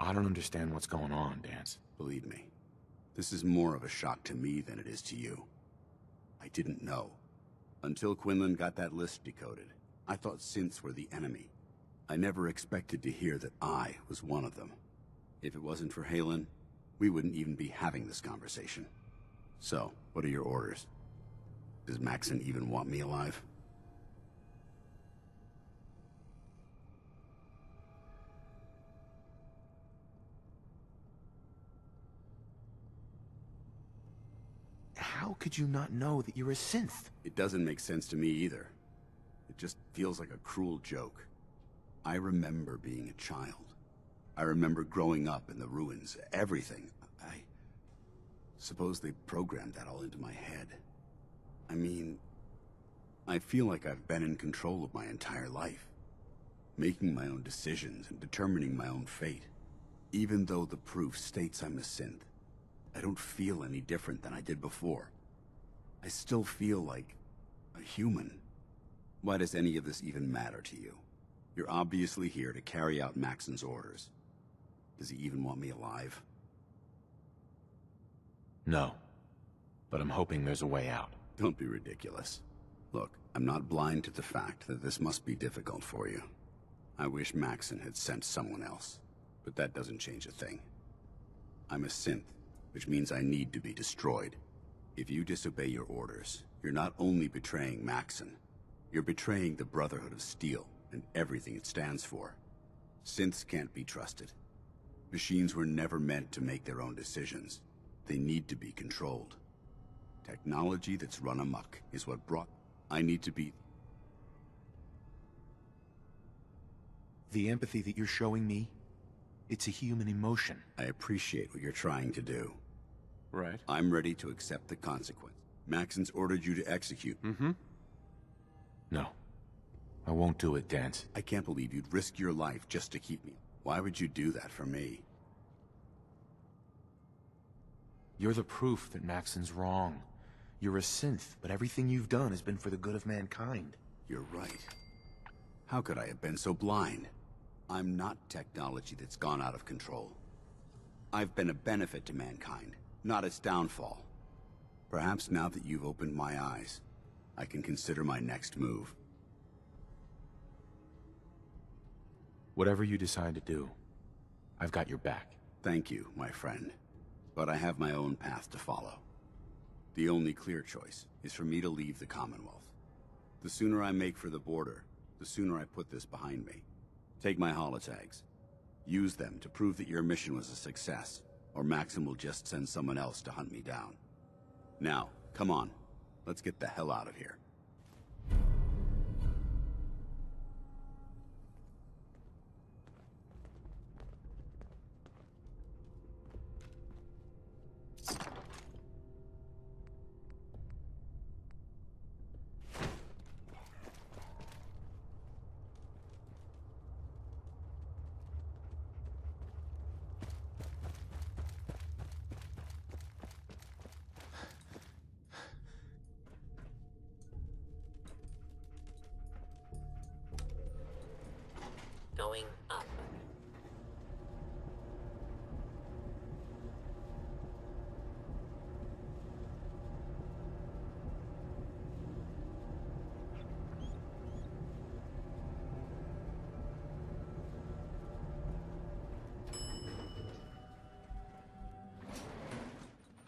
I don't understand what's going on, Danse. Believe me, this is more of a shock to me than it is to you. I didn't know. Until Quinlan got that list decoded, I thought synths were the enemy. I never expected to hear that I was one of them. If it wasn't for Halen, we wouldn't even be having this conversation. So, what are your orders? Does Maxon even want me alive? How could you not know that you're a synth? It doesn't make sense to me either. It just feels like a cruel joke. I remember being a child. I remember growing up in the ruins, everything. I suppose they programmed that all into my head. I mean, I feel like I've been in control of my entire life, making my own decisions and determining my own fate. Even though the proof states I'm a synth, I don't feel any different than I did before. I still feel like a human. Why does any of this even matter to you? You're obviously here to carry out Maxon's orders. Does he even want me alive? No. But I'm hoping there's a way out. Don't be ridiculous. Look, I'm not blind to the fact that this must be difficult for you. I wish Maxon had sent someone else, but that doesn't change a thing. I'm a synth, which means I need to be destroyed. If you disobey your orders, you're not only betraying Maxon, you're betraying the Brotherhood of Steel and everything it stands for. Synths can't be trusted. Machines were never meant to make their own decisions. They need to be controlled. Technology that's run amok is what brought... I need to be... The empathy that you're showing me, it's a human emotion. I appreciate what you're trying to do. Right. I'm ready to accept the consequence. Maxon's ordered you to execute. Mm-hmm. No. I won't do it, Danse. I can't believe you'd risk your life just to keep me. Why would you do that for me? You're the proof that Maxon's wrong. You're a synth, but everything you've done has been for the good of mankind. You're right. How could I have been so blind? I'm not technology that's gone out of control. I've been a benefit to mankind, not its downfall. Perhaps now that you've opened my eyes, I can consider my next move. Whatever you decide to do, I've got your back. Thank you, my friend. But I have my own path to follow. The only clear choice is for me to leave the Commonwealth. The sooner I make for the border, the sooner I put this behind me. Take my holotags. Use them to prove that your mission was a success, or Maxon will just send someone else to hunt me down. Now, come on. Let's get the hell out of here. Going up.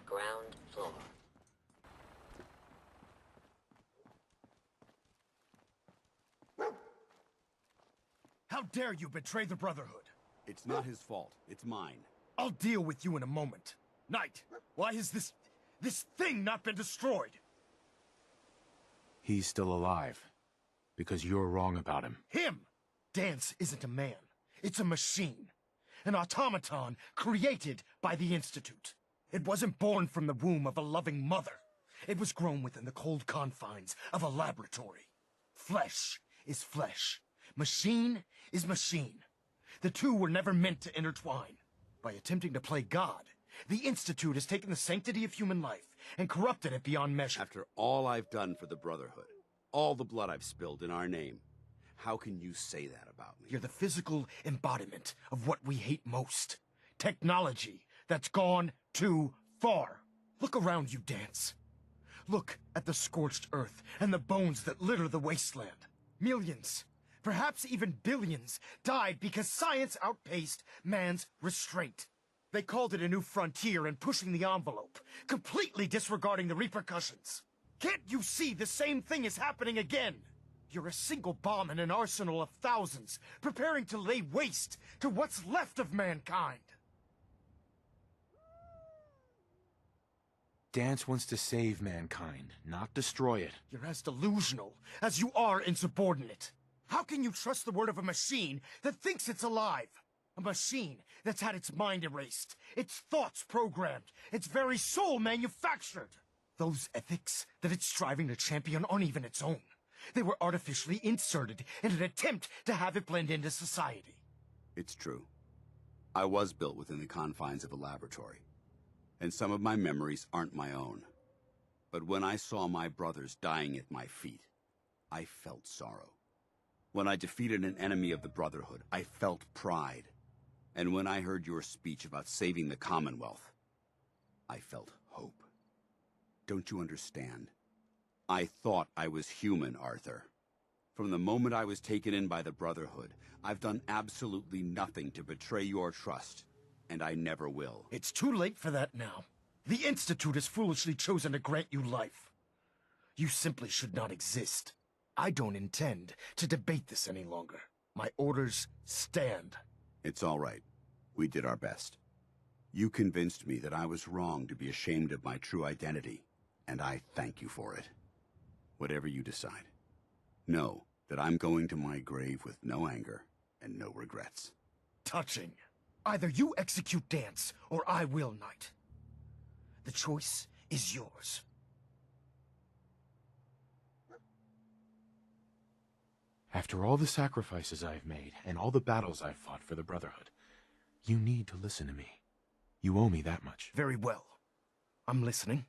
Ground floor. How dare you betray the Brotherhood? It's not his fault. It's mine. I'll deal with you in a moment. Knight, why has this thing not been destroyed? He's still alive. Because you're wrong about him. Him! Danse isn't a man. It's a machine. An automaton created by the Institute. It wasn't born from the womb of a loving mother. It was grown within the cold confines of a laboratory. Flesh is flesh. Machine is machine. The two were never meant to intertwine. By attempting to play God, the Institute has taken the sanctity of human life and corrupted it beyond measure. After all I've done for the Brotherhood, all the blood I've spilled in our name, how can you say that about me? You're the physical embodiment of what we hate most. technology that's gone too far. Look around you, Danse. Look at the scorched earth and the bones that litter the wasteland. Millions, perhaps even billions, died because science outpaced man's restraint. They called it a new frontier and pushing the envelope, completely disregarding the repercussions. Can't you see the same thing is happening again? You're a single bomb in an arsenal of thousands, preparing to lay waste to what's left of mankind. Danse wants to save mankind, not destroy it. You're as delusional as you are insubordinate. How can you trust the word of a machine that thinks it's alive? A machine that's had its mind erased, its thoughts programmed, its very soul manufactured. Those ethics that it's striving to champion aren't even its own. They were artificially inserted in an attempt to have it blend into society. It's true. I was built within the confines of a laboratory, and some of my memories aren't my own. But when I saw my brothers dying at my feet, I felt sorrow. When I defeated an enemy of the Brotherhood, I felt pride. And when I heard your speech about saving the Commonwealth, I felt hope. Don't you understand? I thought I was human, Arthur. From the moment I was taken in by the Brotherhood, I've done absolutely nothing to betray your trust, and I never will. It's too late for that now. The Institute has foolishly chosen to grant you life. You simply should not exist. I don't intend to debate this any longer. My orders stand. It's all right. We did our best. You convinced me that I was wrong to be ashamed of my true identity, and I thank you for it. Whatever you decide, know that I'm going to my grave with no anger and no regrets. Touching. Either you execute Danse, or I will, Knight. The choice is yours. After all the sacrifices I've made, and all the battles I've fought for the Brotherhood, you need to listen to me. You owe me that much. Very well. I'm listening.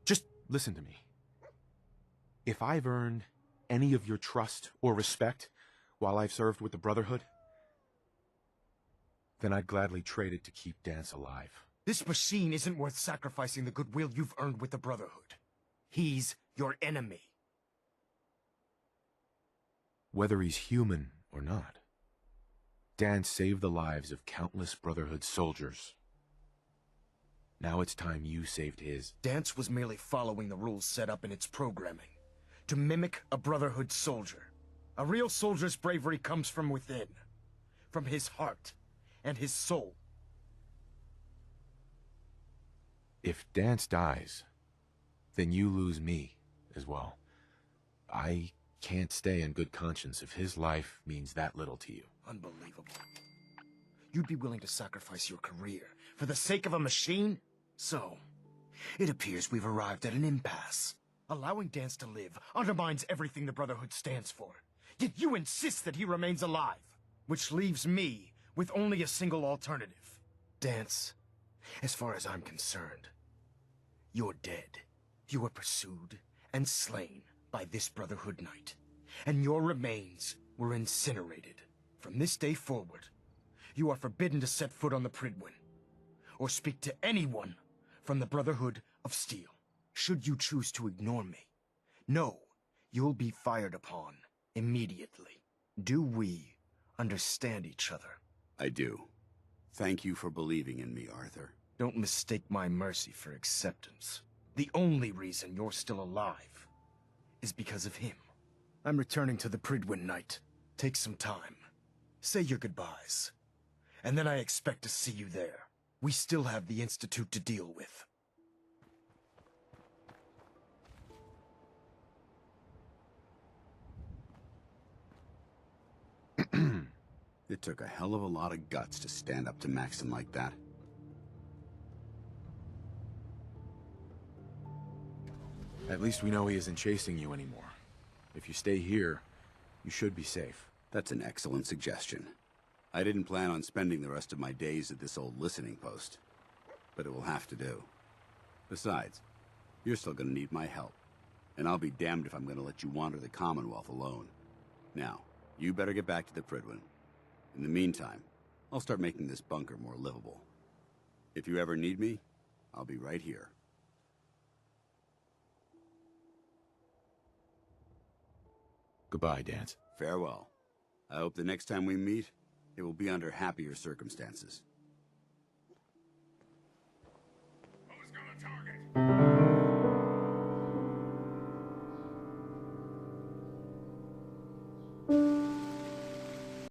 Just listen to me. If I've earned any of your trust or respect while I've served with the Brotherhood, then I'd gladly trade it to keep Danse alive. This machine isn't worth sacrificing the goodwill you've earned with the Brotherhood. He's your enemy. Whether he's human or not, Danse saved the lives of countless Brotherhood soldiers. Now it's time you saved his. Danse was merely following the rules set up in its programming, to mimic a Brotherhood soldier. A real soldier's bravery comes from within, from his heart and his soul. If Danse dies, then you lose me as well. I can't stay in good conscience if his life means that little to you. Unbelievable. You'd be willing to sacrifice your career for the sake of a machine? So, it appears we've arrived at an impasse. Allowing Danse to live undermines everything the Brotherhood stands for. Yet you insist that he remains alive, which leaves me with only a single alternative. Danse, as far as I'm concerned, you're dead. You were pursued and slain by this Brotherhood Knight, and your remains were incinerated. From this day forward, you are forbidden to set foot on the Pridwin, or speak to anyone from the Brotherhood of Steel. Should you choose to ignore me, know you'll be fired upon immediately. Do we understand each other? I do. Thank you for believing in me, Arthur. Don't mistake my mercy for acceptance. The only reason you're still alive is because of him. I'm returning to the Pridwin, Knight. Take some time. Say your goodbyes. And then I expect to see you there. We still have the Institute to deal with. It took a hell of a lot of guts to stand up to Maxon like that. At least we know he isn't chasing you anymore. If you stay here, you should be safe. That's an excellent suggestion. I didn't plan on spending the rest of my days at this old listening post, but it will have to do. Besides, you're still gonna need my help, and I'll be damned if I'm gonna let you wander the Commonwealth alone. Now, You better get back to the Prydwen. In the meantime, I'll start making this bunker more livable. If you ever need me, I'll be right here. Goodbye, Danse. Farewell. I hope the next time we meet, it will be under happier circumstances.